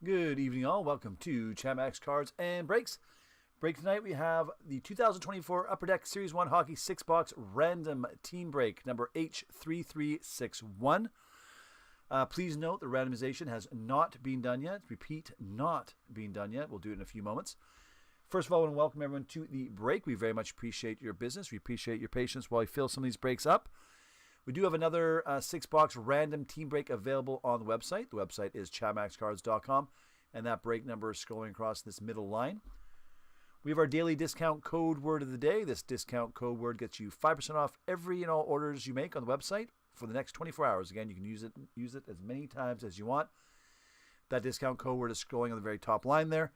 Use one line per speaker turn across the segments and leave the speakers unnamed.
Good evening, all. Welcome to Chamax Cards and Breaks. Break tonight, we have the 2024 Upper Deck Series 1 Hockey 6-box random team break, number H3361. Please note the randomization has not been done yet. Repeat, not being done yet. We'll do it in a few moments. First of all, I want to welcome everyone to the break. We very much appreciate your business. We appreciate your patience while we fill some of these breaks up. We do have another 6-box random team break available on the website. The website is chamaxcards.com, and that break number is scrolling across this middle line. We have our daily discount code word of the day. This discount code word gets you 5% off every and all orders you make on the website for the next 24 hours. Again, you can use it as many times as you want. That discount code word is scrolling on the very top line there.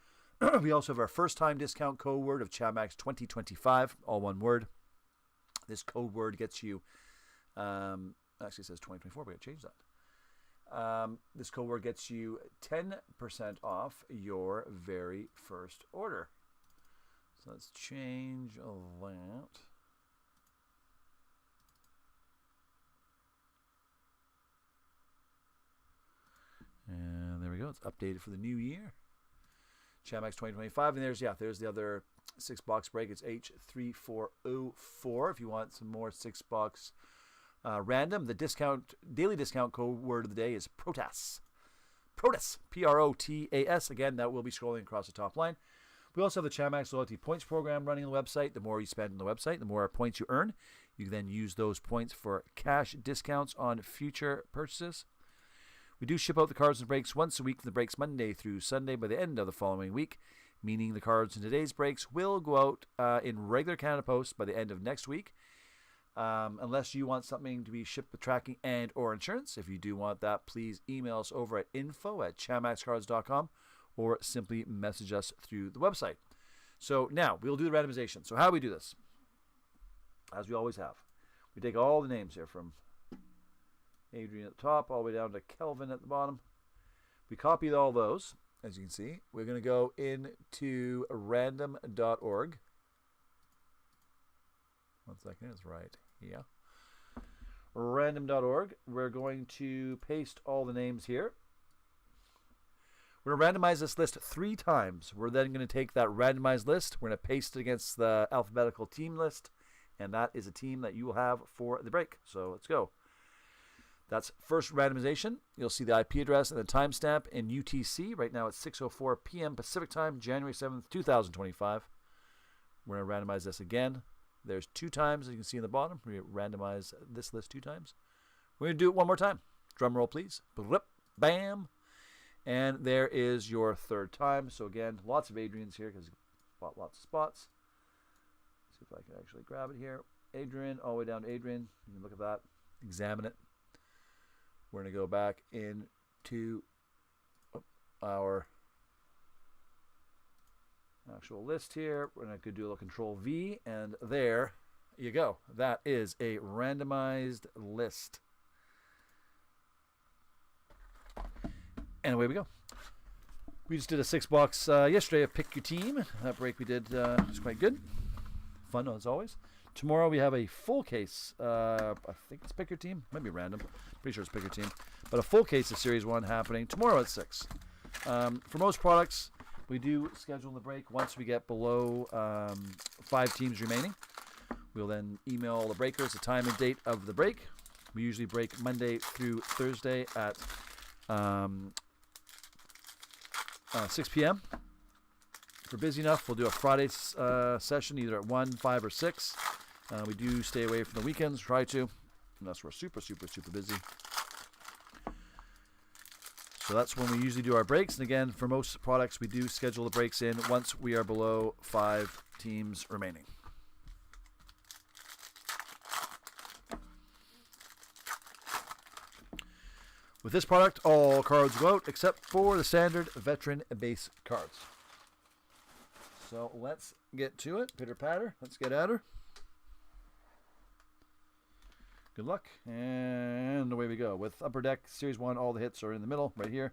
We also have our first-time discount code word of Chamax 2025, all one word. This code word gets you... actually it says 2024, but I gotta change that. This code word gets you 10% off your very first order. So let's change that. And there we go. It's updated for the new year. Chamax 2025. And there's the other 6-box break. It's H3404 if you want some more 6-box random. The daily discount code word of the day is PROTAS. PROTAS. P-R-O-T-A-S. Again, that will be scrolling across the top line. We also have the Chamax Loyalty Points Program running on the website. The more you spend on the website, the more points you earn. You can then use those points for cash discounts on future purchases. We do ship out the cards and breaks once a week from the breaks Monday through Sunday by the end of the following week, meaning the cards in today's breaks will go out in regular Canada Post by the end of next week. Unless you want something to be shipped with tracking and or insurance. If you do want that, please email us over at info@chamaxcards.com or simply message us through the website. So now we'll do the randomization. So how do we do this? As we always have. We take all the names here from Adrian at the top all the way down to Kelvin at the bottom. We copied all those, as you can see. We're going to go into random.org. One second, it's right here. Random.org. We're going to paste all the names here. We're going to randomize this list 3 times. We're then going to take that randomized list. We're going to paste it against the alphabetical team list. And that is a team that you will have for the break. So let's go. That's first randomization. You'll see the IP address and the timestamp in UTC. Right now it's 6:04 p.m. Pacific Time, January 7th, 2025. We're going to randomize this again. There's 2 times, as you can see in the bottom. We randomize this list 2 times. We're going to do it one more time. Drum roll, please. Bam. And there is your 3rd time. So again, lots of Adrians here because lots of spots. Let's see if I can actually grab it here. Adrian, all the way down to Adrian. You can look at that. Examine it. We're going to go back into our actual list here. We're going to do a little Control V, and there you go. That is a randomized list. And away we go. We just did a 6-box yesterday of Pick Your Team. That break we did was quite good. Fun as always. Tomorrow we have a full case. I think it's Pick Your Team. Might be random. Pretty sure it's Pick Your Team. But a full case of Series 1 happening tomorrow at 6. For most products, we do schedule the break once we get below 5 teams remaining. We'll then email the breakers the time and date of the break. We usually break Monday through Thursday at 6 p.m. If we're busy enough, we'll do a Friday session either at 1, 5, or 6. We do stay away from the weekends, try to, unless we're super busy. So that's when we usually do our breaks. And again, for most products, we do schedule the breaks in once we are below 5 teams remaining. With this product, all cards go out except for the standard veteran base cards. So let's get to it. Pitter patter. Let's get at her. Good luck. And away we go. With Upper Deck Series 1, all the hits are in the middle, right here.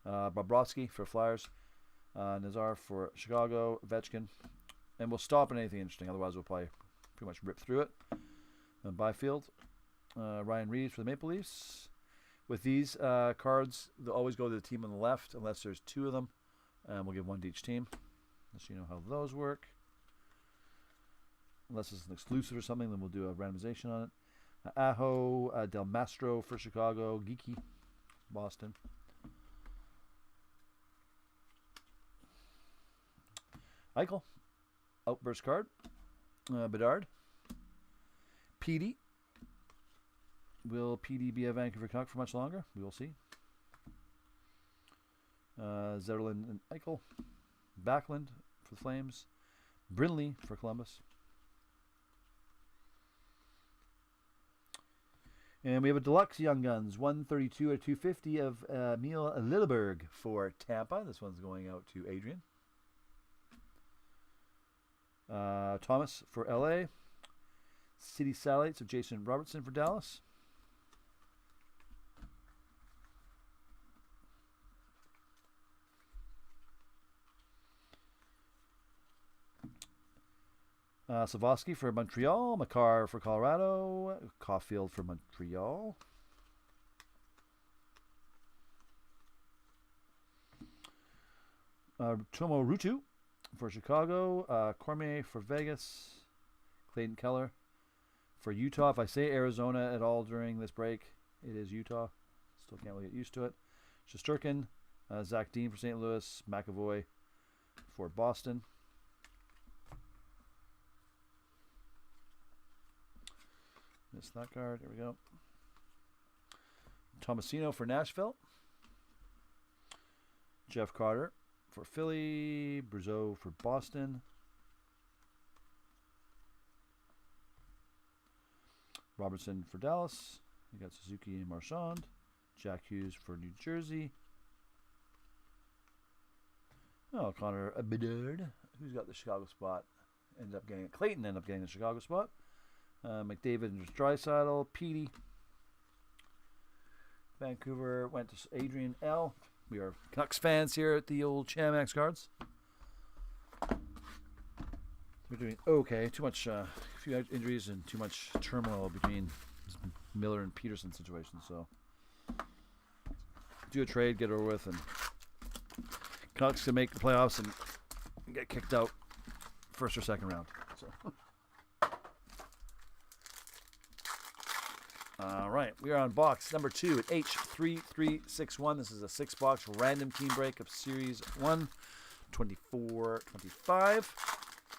Bobrovsky for Flyers. Nazar for Chicago. Ovechkin. And we'll stop at anything interesting. Otherwise, we'll probably pretty much rip through it. Byfield. Ryan Reeves for the Maple Leafs. With these cards, they'll always go to the team on the left unless there's two of them. And we'll give one to each team. Unless you know how those work. Unless it's an exclusive or something, then we'll do a randomization on it. Aho, Del Mastro for Chicago, Geeky, Boston. Eichel, Outburst card. Bedard. Petey. Will Petey be a Vancouver Canuck for much longer? We will see. Zetterlund and Eichel. Backlund for the Flames. Brinley for Columbus. And we have a deluxe Young Guns, 132 or 250 of Emil Lilleberg for Tampa. This one's going out to Adrian. Thomas for LA. City Satellites of Jason Robertson for Dallas. Savorsky for Montreal. Makar for Colorado. Caulfield for Montreal. Tomo Rutu for Chicago. Cormier for Vegas. Clayton Keller for Utah. If I say Arizona at all during this break, it is Utah. Still can't really get used to it. Shesterkin. Zach Dean for St. Louis. McAvoy for Boston. Missed that card. Here we go. Tomasino for Nashville. Jeff Carter for Philly. Brazeau for Boston. Robertson for Dallas. We got Suzuki and Marchand. Jack Hughes for New Jersey. Oh, Connor Bedard. Who's got the Chicago spot? Ended up getting it. Clayton ended up getting the Chicago spot. McDavid and Draisaitl. Petey. Vancouver went to Adrian L. We are Canucks fans here at the old Chamax Cards. We're doing okay. Too much, a few injuries and too much turmoil between Miller and Peterson situation. So do a trade, get it over with, and Canucks can make the playoffs and get kicked out first or second round. So. All right, we are on box number 2 at H3361. This is a 6-box random team break of Series 1, 24-25.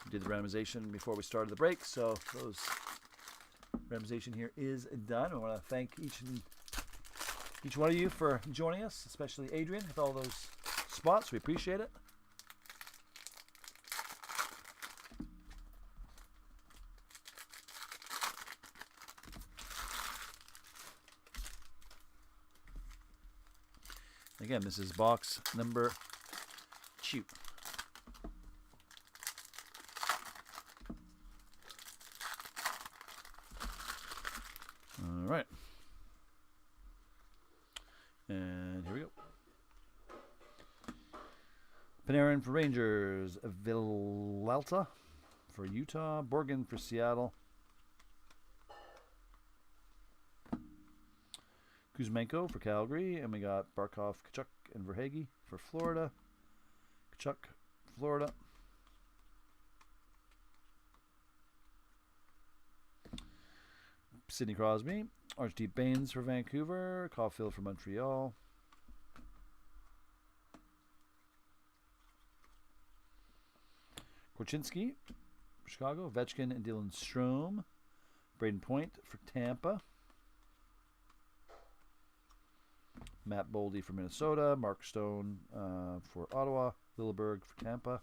We did the randomization before we started the break, so those randomization here is done. I want to thank each one of you for joining us, especially Adrian with all those spots. We appreciate it. Again, this is box number 2. All right. And here we go. Panarin for Rangers. Villalta for Utah. Borgen for Seattle. Kuzmenko for Calgary, and we got Barkov, Kachuk, and Verhaeghe for Florida. Kachuk, Florida. Sidney Crosby. Archdeep Baines for Vancouver. Caulfield for Montreal. Korchinski for Chicago. Ovechkin and Dylan Strome. Braden Point for Tampa. Matt Boldy for Minnesota. Mark Stone for Ottawa. Lilleberg for Tampa.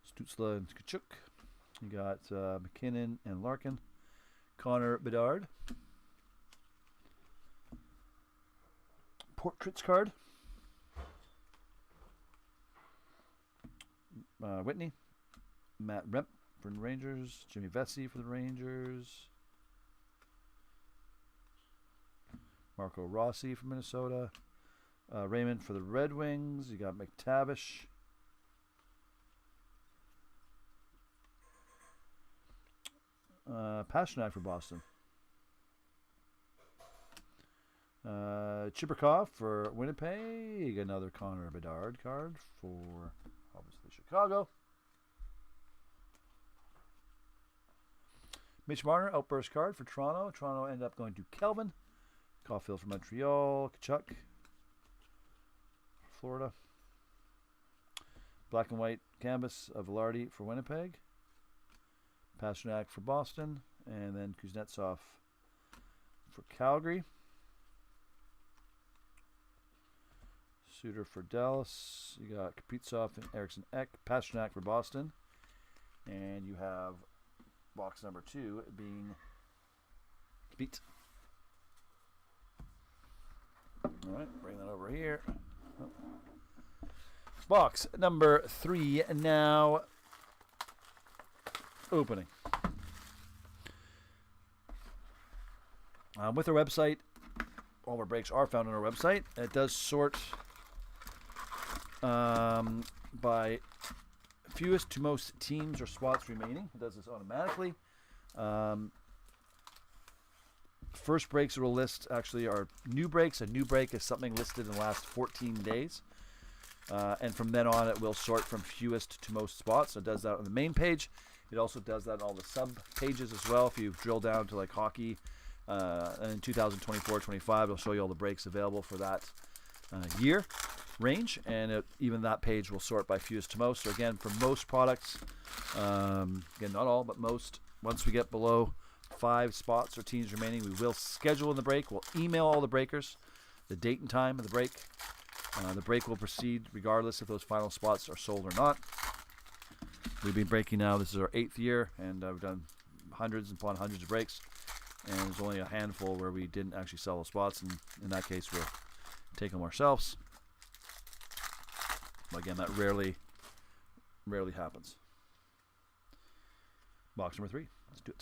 Stützle and Kachuk. You got McKinnon and Larkin. Connor Bedard. Portraits card. Whitney. Matt Remp for the Rangers. Jimmy Vesey for the Rangers. Marco Rossi for Minnesota. Raymond for the Red Wings. You got McTavish. Pasternak for Boston. Chibrikov for Winnipeg. Another Connor Bedard card for, obviously, Chicago. Mitch Marner, outburst card for Toronto. Toronto ended up going to Kelvin. Caulfield for Montreal. Kachuk, Florida. Black and white canvas of Velarde for Winnipeg. Pastrnak for Boston. And then Kuznetsov for Calgary. Suter for Dallas. You got Kaprizov and Eriksson Ek. Pastrnak for Boston. And you have box number 2 being Beat. Alright, bring that over here. Oh. Box number 3 now opening. With our website, all of our breaks are found on our website. It does sort by fewest to most teams or spots remaining. It does this automatically. First breaks it will list actually are new breaks. A new break is something listed in the last 14 days. And from then on, it will sort from fewest to most spots. So it does that on the main page. It also does that on all the sub pages as well. If you drill down to like hockey, in 2024-25, it'll show you all the breaks available for that year range, and even that page will sort by fewest to most. So again, for most products, again, not all, but most, once we get below 5 spots or teams remaining, we will schedule in the break. We'll email all the breakers the date and time of the break. The break will proceed regardless if those final spots are sold or not. We've been breaking now. This is our 8th year, and we've done hundreds upon hundreds of breaks. And there's only a handful where we didn't actually sell those spots, and in that case, we'll take them ourselves. But again, that rarely happens. Box number 3. Let's do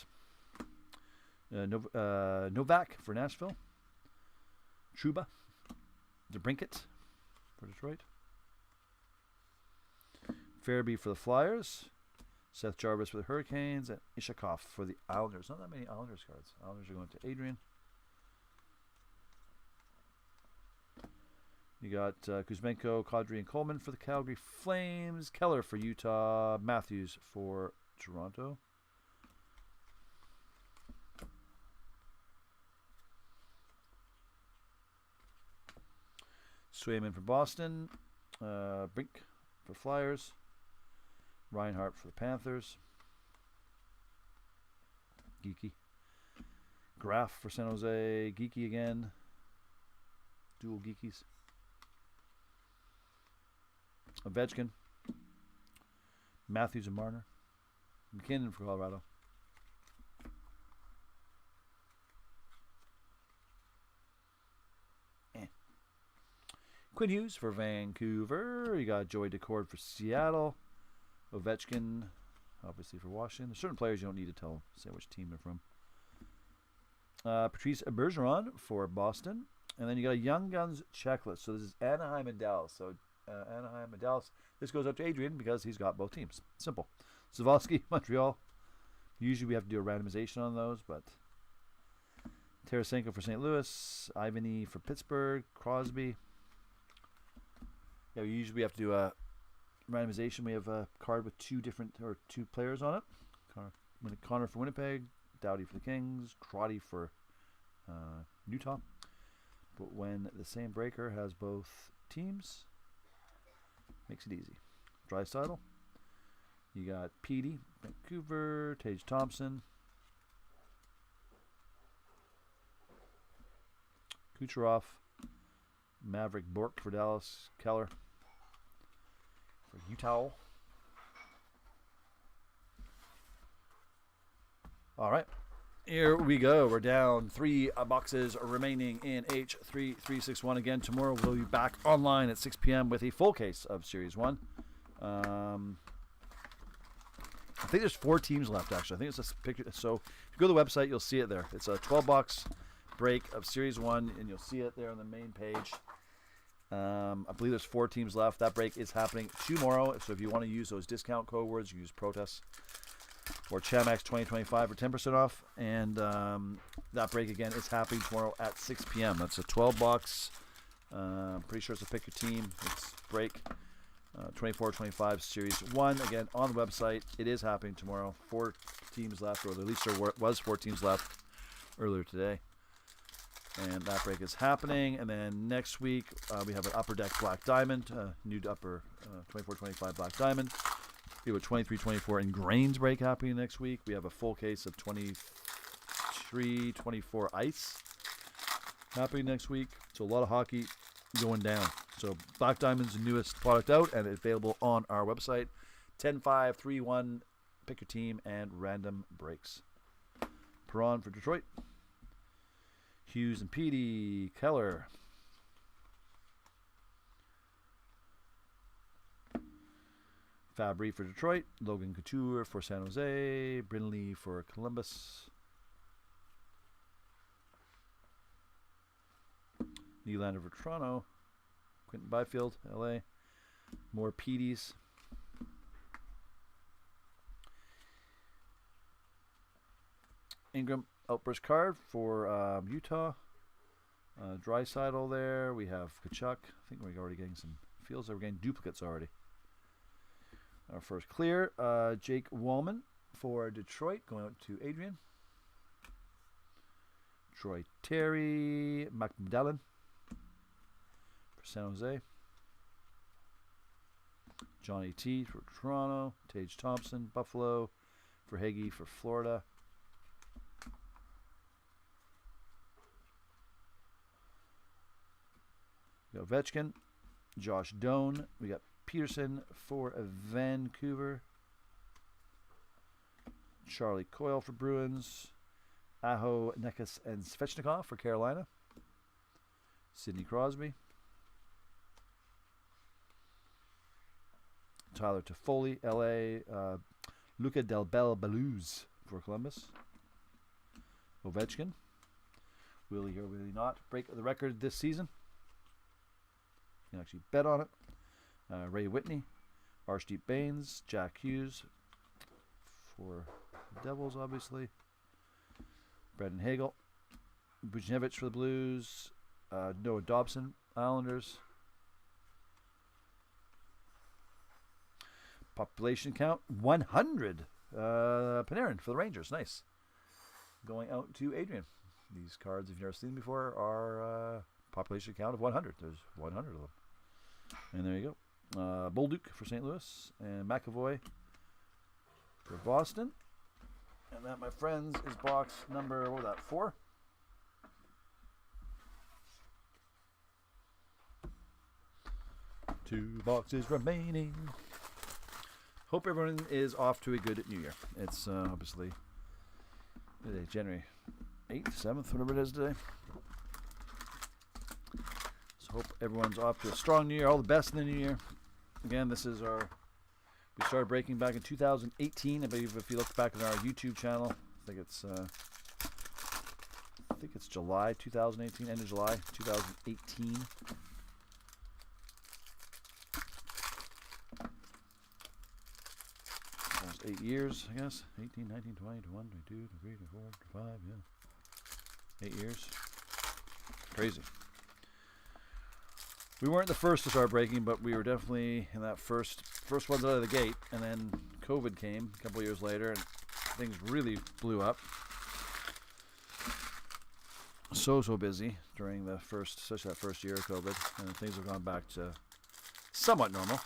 it. Novak for Nashville. Trouba. DeBrincat for Detroit. Farabee for the Flyers. Seth Jarvis for the Hurricanes, and Ishakov for the Islanders. Not that many Islanders cards. Islanders are going to Adrian. You got Kuzmenko, Kadri, and Coleman for the Calgary Flames. Keller for Utah. Matthews for Toronto. Swayman for Boston. Brink for Flyers. Reinhardt for the Panthers. Geeky. Graf for San Jose. Geeky again. Dual Geekies. Ovechkin. Matthews and Marner. McKinnon for Colorado. Quinn Hughes for Vancouver. You got Joey Decord for Seattle. Ovechkin, obviously, for Washington. There's certain players you don't need to say which team they're from. Patrice Bergeron for Boston. And then you got a Young Guns checklist. So this is Anaheim and Dallas. So Anaheim and Dallas. This goes up to Adrian because he's got both teams. Simple. Zavalsky, Montreal. Usually we have to do a randomization on those, but Tarasenko for St. Louis. Ivany for Pittsburgh. Crosby. Yeah, usually we have to do a randomization. We have a card with two players on it. Connor for Winnipeg, Doughty for the Kings, Crotty for Utah. But when the same breaker has both teams, makes it easy. Draisaitl. You got Petey, Vancouver, Tage Thompson, Kucherov, Maverick Bork for Dallas, Keller for Utah. All right, here we go. We're down 3 boxes remaining in H3361. Again, tomorrow we'll be back online at 6 p.m. with a full case of Series 1. I think there's 4 teams left, actually. I think it's a picture. So if you go to the website, you'll see it there. It's a 12-box break of Series 1, and you'll see it there on the main page. I believe there's 4 teams left. That break is happening tomorrow. So if you want to use those discount code words, you use protest. or Chamax 2025 for 10% off. And that break again is happening tomorrow at 6 p.m. That's a 12 box. I'm pretty sure it's a pick your team. It's break 24-25 series 1. Again, on the website. It is happening tomorrow. 4 teams left, or at least there was 4 teams left earlier today. And that break is happening. And then next week, we have an Upper Deck Black Diamond, new upper 24-25 Black Diamond. We have a 23-24 Ingrains break happening next week. We have a full case of 23-24 Ice happening next week. So a lot of hockey going down. So Black Diamond's the newest product out, and it's available on our website. 10-5, 3-1, pick your team, and random breaks. Perron for Detroit. Hughes and Petey. Keller. Fabry for Detroit. Logan Couture for San Jose. Brindley for Columbus. Nylander for Toronto. Quentin Byfield, LA. More Peteys. Ingram outburst card for Utah. Draisaitl there. We have Kachuk. I think we're already getting some feels that we're getting duplicates already. Our first clear. Jake Wallman for Detroit, going out to Adrian. Troy Terry. McDellin for San Jose. Johnny T for Toronto. Tage Thompson, Buffalo. For Hagee for Florida. We got Ovechkin. Josh Doan. We got Peterson for Vancouver. Charlie Coyle for Bruins. Aho, Nekas, and Svechnikov for Carolina. Sidney Crosby. Tyler Toffoli, LA. Luca Del Bel Baluz for Columbus. Ovechkin. Will he or will he not break the record this season? You can actually bet on it. Ray Whitney. Arshdeep Baines. Jack Hughes for the Devils, obviously. Brendan Hagel. Buchnevich for the Blues. Noah Dobson, Islanders. Population count 100. Panarin for the Rangers. Nice. Going out to Adrian. These cards, if you've never seen them before, are population count of 100. There's 100 of them. And there you go. Bolduc for St. Louis. And McAvoy for Boston. And that, my friends, is box number, what was that, 4? Two boxes remaining. Hope everyone is off to a good New Year. It's obviously January 8th, 7th, whatever it is today. So hope everyone's off to a strong New Year. All the best in the New Year. Again, this is we started breaking back in 2018. I believe if you look back at our YouTube channel, I think it's July 2018, end of July 2018. Almost 8 years, I guess. 18, 19, 20, 21, 22, 23, 24, 25, yeah. 8 years. Crazy. We weren't the first to start breaking, but we were definitely in that first ones out of the gate. And then COVID came a couple years later, and things really blew up. So busy during especially that first year of COVID, and things have gone back to somewhat normal.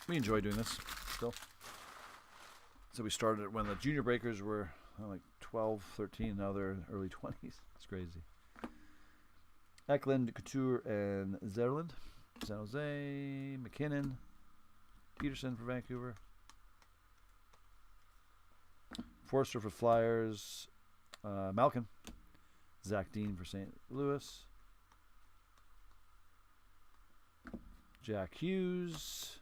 We enjoy doing this still. So we started it when the junior breakers were like 12, 13. Now they're early 20s. It's crazy. Eklund, Couture, and Zerland. San Jose. McKinnon. Peterson for Vancouver. Forster for Flyers. Malkin. Zach Dean for St. Louis. Jack Hughes.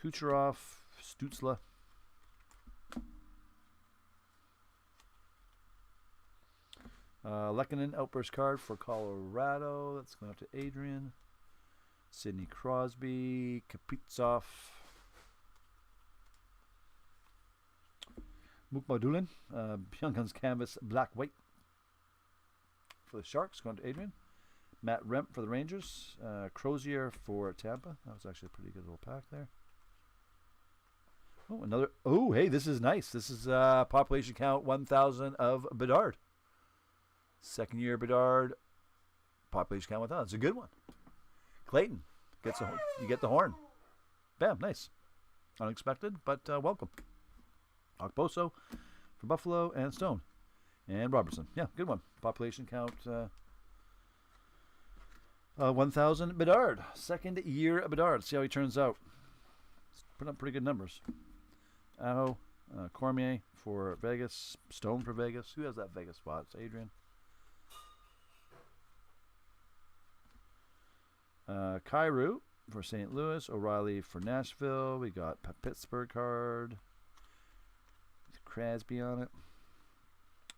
Kucherov. Stutzla. Lehkonen outburst card for Colorado. That's going up to Adrian. Sidney Crosby. Kaprizov. Mukmadulin, Young Guns Canvas Black White for the Sharks, going to Adrian. Matt Remp for the Rangers. Crozier for Tampa. That was actually a pretty good little pack there. Oh, another. Oh, hey, this is nice. This is population count 1,000 of Bedard. Second year Bedard. Population count 1,000. It's a good one. Clayton gets you get the horn. Bam, nice. Unexpected, but welcome. Okposo for Buffalo and Stone. And Robertson. Yeah, good one. Population count 1,000 Bedard. Second year Bedard. See how he turns out. He's putting up pretty good numbers. Aho, Cormier for Vegas. Stone for Vegas. Who has that Vegas spot? It's Adrian. Kyrou for St. Louis. O'Reilly for Nashville. We got a Pittsburgh card. Crasby on it.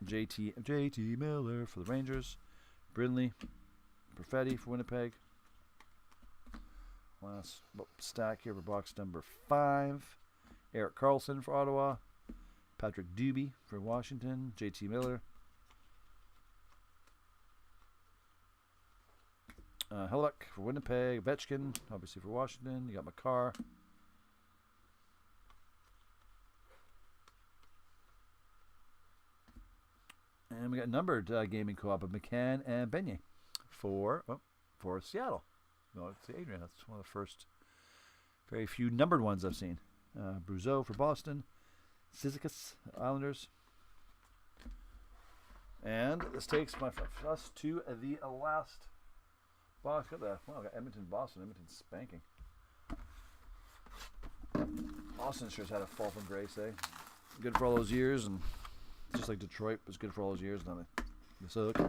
JT Miller for the Rangers. Brindley. Perfetti for Winnipeg. Last stack here for box number 5. Eric Carlson for Ottawa. Patrick Doobie for Washington. JT Miller. Hellebuck for Winnipeg. Vetchkin, obviously for Washington. You got Makar. And we got numbered gaming co-op of McCann and Beignet for Seattle. No, it's Adrian. That's one of the first very few numbered ones I've seen. Bruzeau for Boston. Cizikas, Islanders. And this takes us to the last box. Got got Edmonton, Boston. Edmonton spanking. Boston sure's had a fall from grace, eh? Good for all those years, and just like Detroit was good for all those years. Now they suck.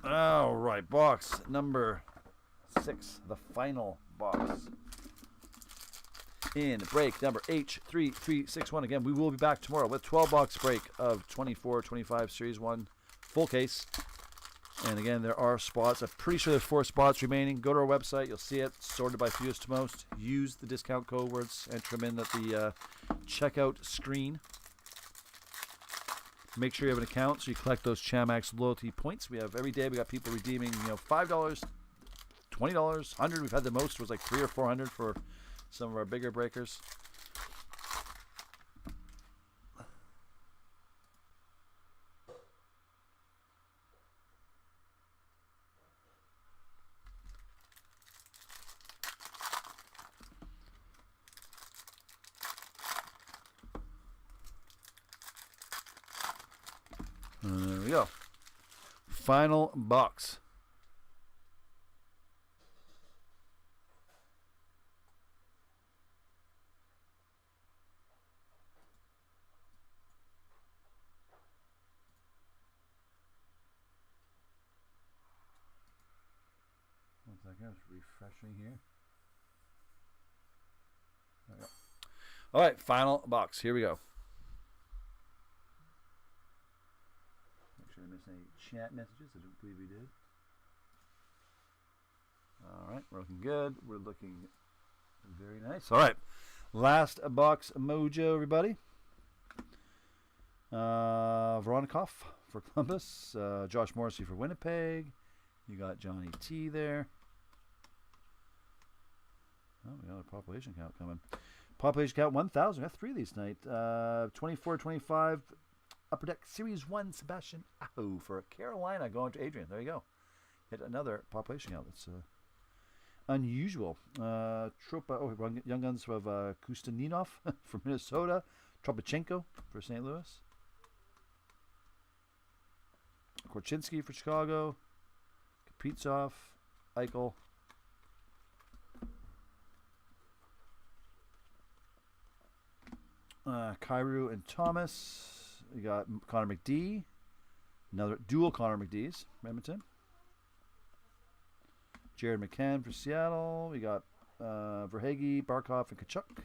All right, box number 6, the final box. In break number H3361. Again, we will be back tomorrow with 12-box break of 24-25 Series 1 full case. And again, there are spots. I'm pretty sure there's 4 spots remaining. Go to our website. You'll see it sorted by fewest to most. Use the discount code words. Enter them in at the checkout screen. Make sure you have an account so you collect those Chamax loyalty points. We have every day. We got people redeeming, $5, $20, $100. We've had the most was like $300 or $400 for some of our bigger breakers. There we go. Final box. One second, it's refreshing here. There we go. All right, final box. Here we go. Make sure I missed any chat messages. I don't believe we did. All right, we're looking good. We're looking very nice. All right, last box mojo, everybody. Voronkov for Columbus. Josh Morrissey for Winnipeg. You got Johnny T there. Oh, we got a population count coming. Population count 1,000. We have 3 of these tonight. 24-25. Upper Deck Series 1 Sebastian Aho for Carolina going to Adrian. There you go. Hit another population count. That's unusual. Tropa, Young Guns of Kustaninov from Minnesota. Tropachenko for St. Louis. Korchinski for Chicago. Kaprizov. Eichel. Kyrou and Thomas. We got Connor McD. Another dual Connor McD's. Edmonton. Jared McCann for Seattle. We got Verhage, Barkov, and Kachuk.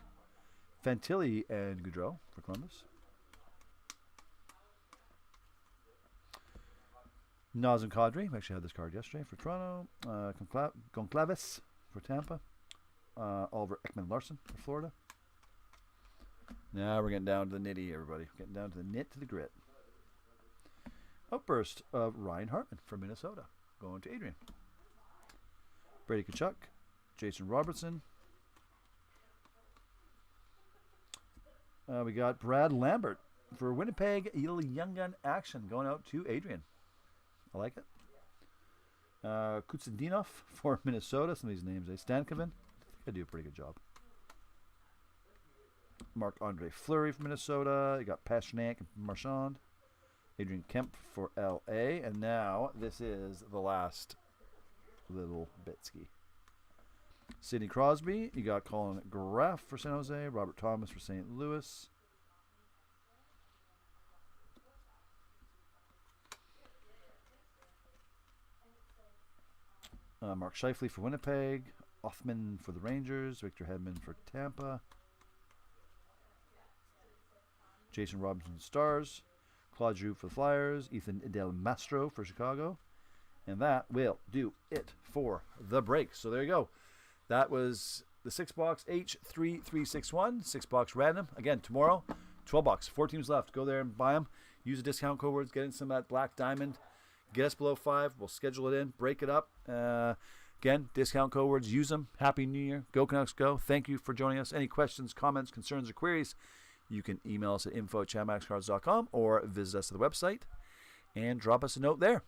Fantilli and Goudreau for Columbus. Nazem Kadri. We actually had this card yesterday for Toronto. Goncalves for Tampa. Oliver Ekman Larson for Florida. Now we're getting down to the nitty, everybody. Getting down to the nit to the grit. Outburst of Ryan Hartman from Minnesota. Going to Adrian. Brady Tkachuk. Jason Robertson. We got Brad Lambert for Winnipeg. Little young gun action going out to Adrian. I like it. Kutsendinov for Minnesota. Some of these names. Stankoven. I think I do a pretty good job. Marc-Andre Fleury from Minnesota. You got Pastrnak and Marchand. Adrian Kemp for LA. And now this is the last little bitski. Sidney Crosby. You got Colin Graff for San Jose. Robert Thomas for St. Louis. Mark Scheifele for Winnipeg. Othman for the Rangers. Victor Hedman for Tampa. Jason Robinson Stars. Claude Giroux for the Flyers. Ethan Del Mastro for Chicago. And that will do it for the break. So there you go. That was the 6-box H3361. 6-box random. Again, tomorrow, 12 bucks. 4 teams left. Go there and buy them. Use the discount code words. Get in some of that Black Diamond. Get us below 5. We'll schedule it in. Break it up. Again, discount code words. Use them. Happy New Year. Go Canucks Go. Thank you for joining us. Any questions, comments, concerns, or queries, you can email us at info@chatmaxcards.com or visit us at the website and drop us a note there.